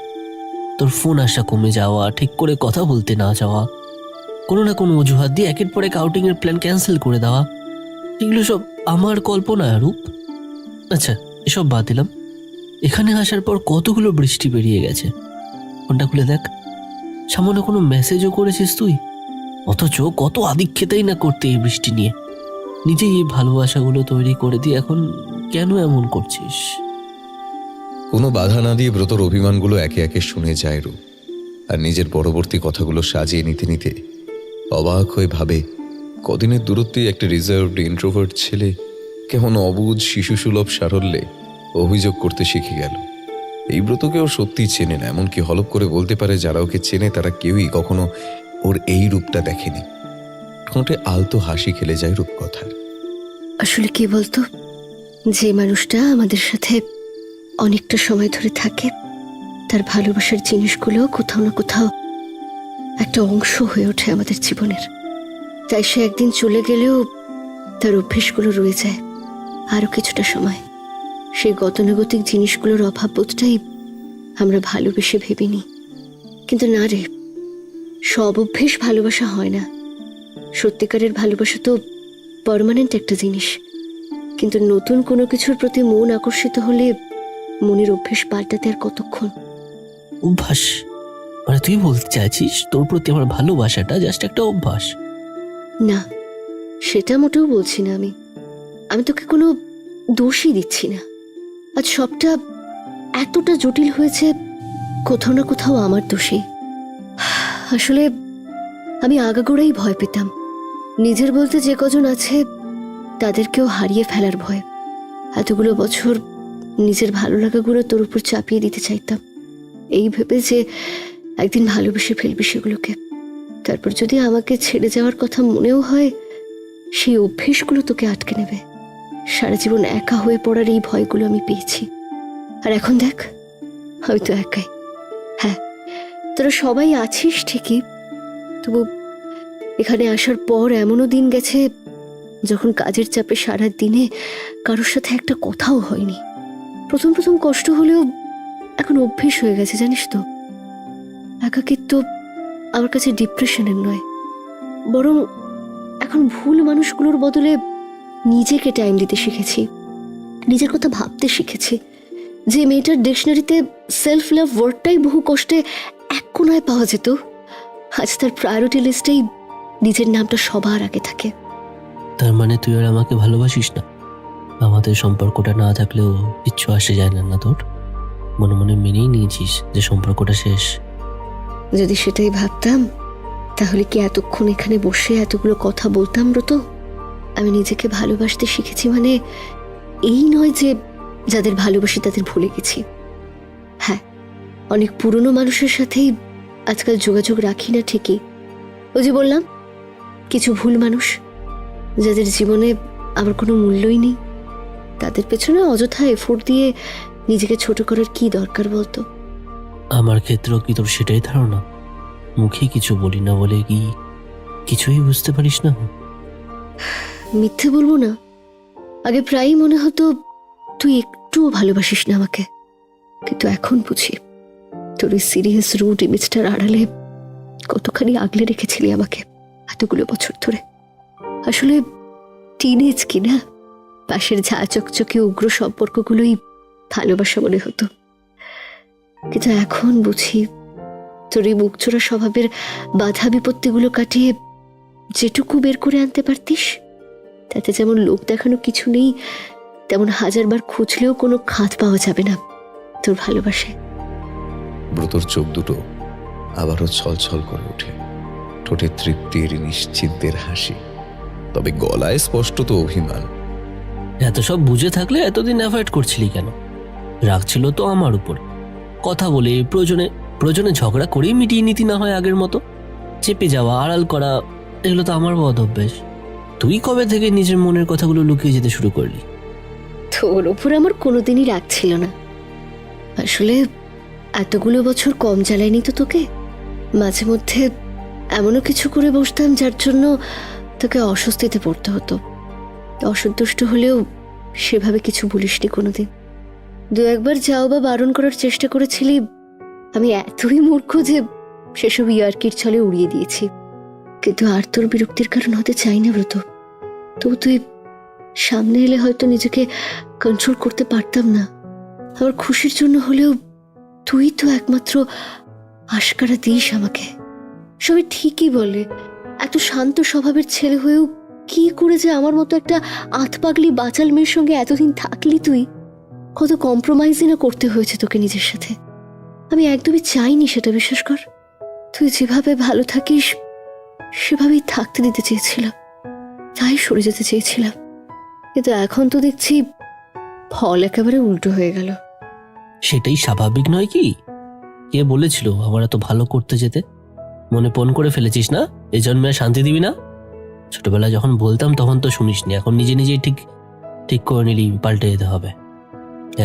S3: তোর ফোন আসা কমে যাওয়া, ঠিক করে কথা বলতে না যাওয়া, কোনো না কোনো অজুহাত দিয়ে একের পর এক আউটিং এর প্ল্যান ক্যান্সেল করে দেওয়া, এগুলো সব আমার কল্পনা রূপ। আচ্ছা এসব বাদ দিলাম, এখানে আসার পর কতগুলো বৃষ্টি বেরিয়ে গেছে। ফোনটা খুলে দেখ, সামান্য কোনো মেসেজও করেছিস তুই? অথচ কত আদিক্ষেতাই না করতে এই বৃষ্টি নিয়ে। নিজেই এই ভালোবাসাগুলো তৈরি করে দিয়ে এখন কেন এমন করছিস?
S1: কোনো বাধা না দিয়ে ব্রতর অভিমানগুলো একে একে শুনে যায় রূপ। আর নিজের পরবর্তী কথাগুলো সাজিয়ে নিতে নিতে অবাক হয়ে ভাবে, কদিনের দূরত্বেই একটা রিজার্ভড ইন্ট্রোভার্ট ছেলে কেমন অবুঝ শিশুসুলভ সারল্যে অভিযোগ করতে শিখে গেল। এই ব্রতকেও সত্যিই চেনে না, এমনকি হলপ করে বলতে পারে যারা ওকে চেনে তারা কেউই কখনো ওর এই রূপটা দেখেনি। ঠোঁটে আলতো হাসি খেলে যায় রূপকথার।
S2: আসলে কি বলতো, যে মানুষটা আমাদের সাথে অনেকটা সময় ধরে থাকে, তার ভালোবাসার জিনিসগুলো কোথাও না কোথাও একটা অংশ হয়ে ওঠে আমাদের জীবনের। তাই সে একদিন চলে গেলেও তার অভ্যেসগুলো রয়ে যায় আরো কিছুটা সময়। সেই গতানুগতিক জিনিসগুলোর অভাববোধটাই আমরা ভালোবেসে ভেবিনি। কিন্তু না রে, সব অভ্যেস ভালোবাসা হয় না। সত্যিকারের ভালোবাসা তো পার্মানেন্ট একটা জিনিস। কিন্তু নতুন কোনো কিছুর প্রতি মন আকর্ষিত হলে মনের অভ্যেস পাল্টাতে আর কতক্ষণ?
S3: অভ্যাস মানে তুই বলতে চাইছিস তোর প্রতি আমার ভালোবাসাটা জাস্ট একটা অভ্যাস?
S2: না, সেটা মোটেও বলছি না। আমি তোকে কোনো দোষই দিচ্ছি না। আজ সবটা এতটা জটিল হয়েছে কোথাও না কোথাও আমার দোষে। আসলে আমি আগাগোড়াই ভয় পেতাম। নিজের বলতে যে কজন আছে তাদেরকেও হারিয়ে ফেলার ভয়। এতগুলো বছর নিজের ভালো লাগাগুলো তোর উপর চাপিয়ে দিতে চাইতাম, এই ভেবে যে একদিন ভালোবেসে ফেলবি সেগুলোকে। তারপর যদি আমাকে ছেড়ে যাওয়ার কথা মনেও হয়, সেই অভ্যেসগুলো তোকে আটকে নেবে। সারা জীবন একা হয়ে পড়ার এই ভয়গুলো আমি পেয়েছি। আর এখন দেখ, আমি তো একাই। হ্যাঁ, তোরা সবাই আছিস ঠিকই, তবু এখানে আসার পর এমনও দিন গেছে যখন কাজের চাপে সারা দিনে কারোর সাথে একটা কথাও হয়নি। প্রথম প্রথম কষ্ট হলেও এখন অভ্যেস হয়ে গেছে, জানিস তো। একাকিত্ব আমার কাছে ডিপ্রেশনের নয়, বরং এখন ভুল মানুষগুলোর বদলে নিজেকে টাইম দিতে শিখেছি, নিজের কথা ভাবতে শিখেছি। যে মেয়েটার ডিকশনারিতে সেলফ লাভ ওয়ার্ডটাই বহু কষ্টে এক কোনায় পাওয়া যেত, আজ তার প্রায়োরিটি লিস্টেই নিজের নামটা সবার আগে থাকে।
S3: তার মানে তুই আর আমাকে ভালোবাসিস না? আমাদের সম্পর্কটা না থাকলেও কিচ্ছু আসে যায় না, না তোর? মনে মনে মেনেই নিয়েছিস যে সম্পর্কটা শেষ?
S2: যদি সেটাই ভাবতাম তাহলে কি এতক্ষণ এখানে বসে এতগুলো কথা বলতাম ব্রত? আমি নিজেকে ভালোবাসতে শিখেছি মানে এই নয় যে যাদের ভালোবাসি তাদের ভুলে গেছি। হ্যাঁ, অনেক পুরনো মানুষের সাথেই আজকাল যোগাযোগ রাখি না ঠিকই। ওই যে বললাম, কিছু ভুল মানুষ যাদের জীবনে আমার কোনো মূল্যই নেই, তাদের পেছনে অযথা এফোর্ট দিয়ে নিজেকে ছোট করার কি দরকার বলতো?
S3: আমার ক্ষেত্রেও কি তোর সেটাই ধারণা? মুখে কিছু বলি না বলে কি কিছুই বুঝতে পারিস না?
S2: মিথ্যে বলবো না, আগে প্রায়ই মনে হতো তুই একটুও ভালোবাসিস না আমাকে, কিন্তু এখন বুঝি তোর ওই সিরিয়াস রুট ইমেজটার আড়ালে কতখানি আগলে রেখেছিলি আমাকে এতগুলো বছর ধরে। আসলে টিনেজ কি না, পাশের ঝা চকচকে উগ্র সম্পর্কগুলোই ভালোবাসা মনে হতো। কিন্তু এখন বুঝি তোর এই মুখচোরা স্বভাবের বাধা বিপত্তিগুলো কাটিয়ে যেটুকু বের করে আনতে পারতিস, তাতে যেমন লোক দেখানো কিছু নেই, তেমন হাজারবার খুঁজলেও কোনো খাত পাওয়া যাবে না তোর ভালোবাসায়।
S1: ব্রতর চোখ দুটো আবারও ছলছল করে ওঠে, ঠোঁটে তৃপ্তির নিশ্চিন্তের হাসি, তবে গলায় স্পষ্টত অভিমান।
S3: এত সব বুঝে থাকলে এতদিন অ্যাভয়েড করছিলি কেন? রাখছিল তো আমার উপর। কথা বলে প্রয়োজনে প্রয়োজনে ঝগড়া করেই মিটিয়ে নিতি না হয় আগের মতো। চেপে যাওয়া, আড়াল করা, এগুলো তো আমার বদ অভ্যেস। তুই কবে থেকে নিজের মনের কথাগুলো লুকিয়ে যেতে শুরু করলি?
S2: তোর ওপর আমার কোনোদিনই রাগ ছিল না। আসলে এতগুলো বছর কম জ্বালায়নি তো তোকে। মাঝে মধ্যে এমনও কিছু করে বসতাম যার জন্য তোকে অস্বস্তিতে পড়তে হতো। অসন্তুষ্ট হলেও সেভাবে কিছু বলিসনি কোনোদিন। দু একবার যাও বা বারণ করার চেষ্টা করেছিলি, আমি এতই মূর্খ যে সেসব ইয়ার্কির ছলে উড়িয়ে দিয়েছি। কিন্তু আর তোর বিরক্তির কারণ হতে চাই না ব্রত। তবু তুই সামনে এলে হয়তো নিজেকে কন্ট্রোল করতে পারতাম না। আমার খুশির জন্য হলেও তুই তো একমাত্র আশকারা দিস আমাকে। সবাই ঠিকই বলে, এত শান্ত স্বভাবের ছেলে হয়েও কি করে যে আমার মতো একটা আতপাগলি বাচাল মেয়ের সঙ্গে এতদিন থাকলি তুই। কত কম্প্রোমাইজই না করতে হয়েছে তোকে নিজের সাথে। আমি একদমই চাইনি সেটা, বিশ্বাস কর। তুই যেভাবে ভালো থাকিস সেভাবেই থাকতে দিতে চেয়েছিলাম, তাই সরে যেতে চেয়েছিলাম। কিন্তু এখন তো দেখছি ফল একেবারে উল্টো হয়ে গেল।
S3: সেটাই স্বাভাবিক নয় কি? কে বলেছিল আবার এত ভালো করতে যেতে? মনে পণ করে ফেলেছিস না এই জন্মে আর শান্তি দিবি না? ছোটবেলায় যখন বলতাম তখন তো শুনিসনি, এখন নিজে নিজেই ঠিক ঠিক করে নিলি পাল্টে যেতে হবে।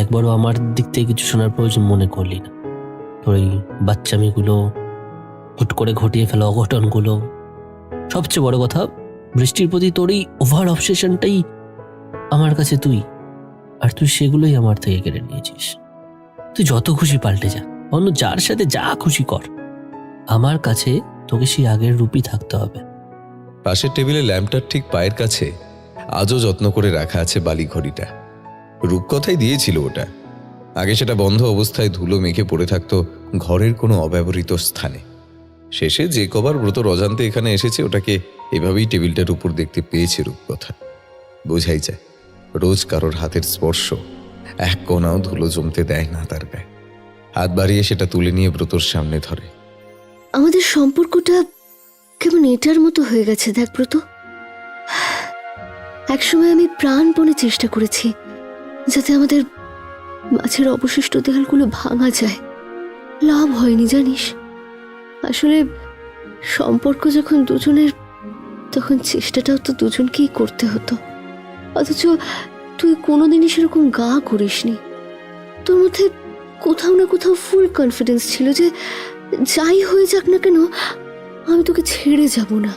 S3: একবারও আমার দিক থেকে কিছু শোনার প্রয়োজন মনে করলি না। তোর এই বাচ্চামিগুলো, হুট করে ঘটিয়ে ফেলা অঘটনগুলো, সবচেয়ে বড় কথা বৃষ্টির প্রতি তোর এই ওভার অবসেশনটাই আমার কাছে তুই, আর তুই সেগুলোই আমার থেকে কেড়ে নিয়েছিস। তুই যত খুশি পাল্টে যা, অন্য যার সাথে যা খুশি কর, আমার কাছে তোকে সেই আগের রূপই থাকতে হবে।
S1: পাশের টেবিলে ল্যাম্পটার ঠিক পায়ের কাছে আজও যত্ন করে রাখা আছে বালি ঘড়িটা। রূপকথাই দিয়েছিল ওটা। আগে সেটা বন্ধ অবস্থায় ধুলো মেখে পড়ে থাকতো ঘরের কোনো অব্যবহৃত স্থানে। শেষে যে কবার ব্রতর অজান্তে এখানে এসেছে ওটাকে এভাবেই টেবিলটার উপর দেখতে পেয়েছে রূপকথা। বোঝাই যায় রোজ কারোর হাতের স্পর্শ এক কোনাও ধুলো জমতে দেয় না তার গায়ে। হাত বাড়িয়ে সেটা তুলে নিয়ে ব্রতর সামনে ধরে।
S2: আমাদের সম্পর্কটা কেমন এটার মতো হয়ে গেছে দেখ ব্রত। একসময় আমি প্রাণপণে চেষ্টা করেছি যাতে আমাদের মাঝের অবশিষ্ট দেয়ালগুলো ভাঙা যায়। লাভ হয়নি জানিস। আসলে সম্পর্ক যখন দুজনের তখন চেষ্টাটাও তো দুজনকেই করতে হতো, অথচ তুই কোনোদিনই সেরকম গা করিসনি। তোর মধ্যে কোথাও না কোথাও ফুল কনফিডেন্স ছিল যে যাই হয়ে যাক না কেন আমি তোকে ছেড়ে যাব না।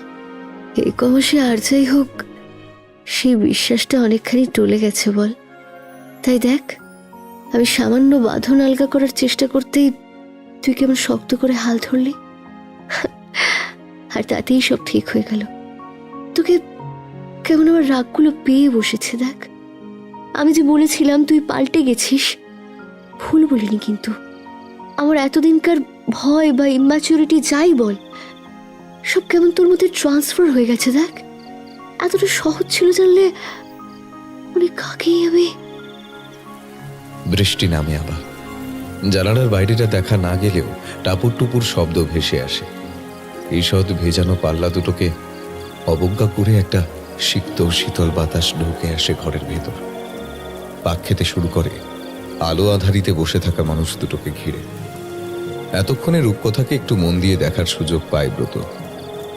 S2: এই কমাসে আর যাই হোক, সেই বিশ্বাসটা অনেকখানি টলে গেছে বল। তাই দেখ, আমি সামান্য বাঁধন আলগা করার চেষ্টা করতেই তুই কেমন শক্ত করে হাল ধরলি, আর তাতেই সব ঠিক হয়ে গেল। তোকে কেমন আমার রাগগুলো পেয়ে বসেছে দেখ। আমি যে বলেছিলাম তুই পাল্টে গেছিস, ভুল বলিনি কিন্তু। আমার এতদিনকার ভয় বা ইম্যাচুরিটি যাই বল, সব কেমন তোর মধ্যে ট্রান্সফার হয়ে গেছে দেখ। এতটা সহজ ছিল জানলে অনেক আগেই আমি।
S1: বৃষ্টি নামে আবার। জানালার বাইরেটা দেখা না গেলেও টাপুর টুপুর শব্দ ভেসে আসে। ঈষৎ ভেজানো পাল্লা দুটোকে অবজ্ঞা করে একটা সিক্ত শীতল বাতাস ঢুকে আসে ঘরের ভেতর। পাক খেতে শুরু করে আলো আধারিতে বসে থাকা মানুষ দুটোকে ঘিরে। এতক্ষণে রূপকথাকে একটু মন দিয়ে দেখার সুযোগ পায় ব্রত।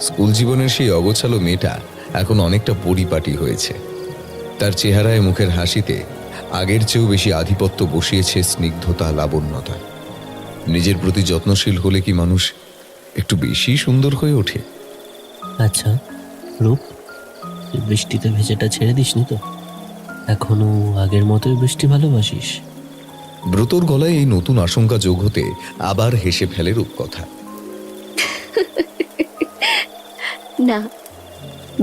S1: স্কুল জীবনের সেই অগোছালো মেয়েটা এখন অনেকটা পরিপাটি হয়েছে। তার চেহারায়, মুখের হাসিতে আগের চেয়েও বেশি আধিপত্য বসিয়েছে স্নিগ্ধতা, লাবণ্যতা। নিজের প্রতি যত্নশীল হলে কি মানুষ একটু বেশি সুন্দর হয়ে ওঠে?
S3: আচ্ছা রূপ, তুই বৃষ্টিতে ভেজাটা ছেড়ে দিসনি তো? এখনো আগের মতোই বৃষ্টি ভালোবাসিস?
S1: ব্রতর গলায় এই নতুন আশঙ্কা যোগ হতে আবার হেসে ফেলে রূপকথা।
S2: না,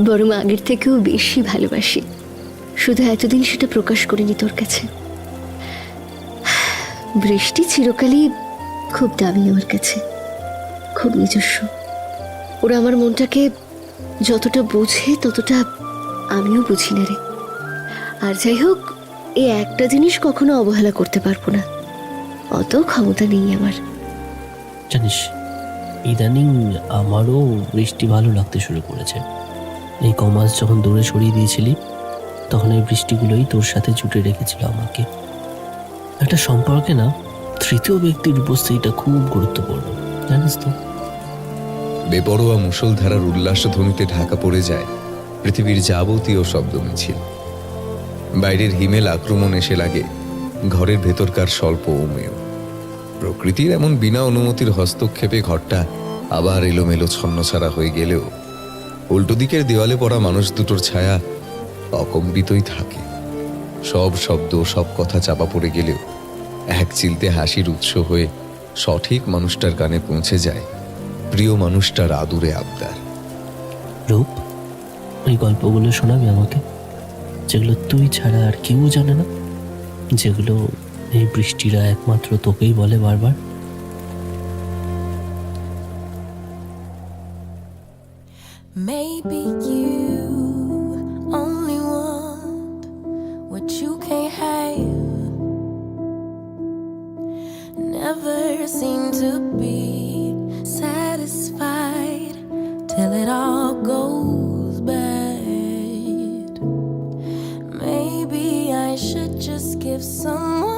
S2: বরং আগের থেকেও বেশি ভালোবাসি, শুধু এতদিন সেটা প্রকাশ করিনি তোর কাছে। বৃষ্টি চিরকালই খুব দামি আমার কাছে, খুব নিজস্ব। ওরা আমার মনটাকে যতটা বোঝে ততটা আমিও বুঝি না রে। আর যাই হোক, এই একটা জিনিস কখনো অবহেলা করতে পারবো না, অত ক্ষমতা নেই আমার।
S3: জানিস, ইদানিং আমারও বৃষ্টি ভালো লাগতে শুরু করেছে। এই কমাস যখন দূরে সরিয়ে দিয়েছিলি, তখন এই বৃষ্টিগুলোই তোর সাথে জুটে রেখেছিল আমাকে। একটা সম্পর্কে না তৃতীয় ব্যক্তির উপস্থিতিটা খুব গুরুত্বপূর্ণ, জানিস তো?
S1: বেপরোয়া মুষলধারার উল্লাস ধ্বনিতে ঢাকা পড়ে যায় পৃথিবীর যাবতীয় শব্দ মিছিল। বাইরের হিমেল আক্রমণ এসে লাগে ঘরের ভেতরকার স্বল্প উমেয়। প্রকৃতির এমন বিনা অনুমতির হস্তক্ষেপে ঘরটা আবার এলোমেলো ছন্নছাড়া হয়ে গেলেও উল্টো দিকের দেওয়ালে পড়া মানুষ দুটোর ছায়া অকম্পিতই থাকে। সব শব্দ, সব কথা চাপা পড়ে গেলেও এক চিলতে হাসির উৎস হয়ে সঠিক মানুষটার কানে পৌঁছে যায় প্রিয় মানুষটার আদুরে আবদার।
S3: রূপ, ওই গল্পগুলো শোনাবি আমাকে, যেগুলো তুই ছাড়া আর কেউ জানে না, যেগুলো এই বৃষ্টিরা একমাত্র তোকেই বলে বারবার।
S5: Maybe you only want what you can't have. Never seem to be satisfied till it all goes bad. Maybe I should just give someone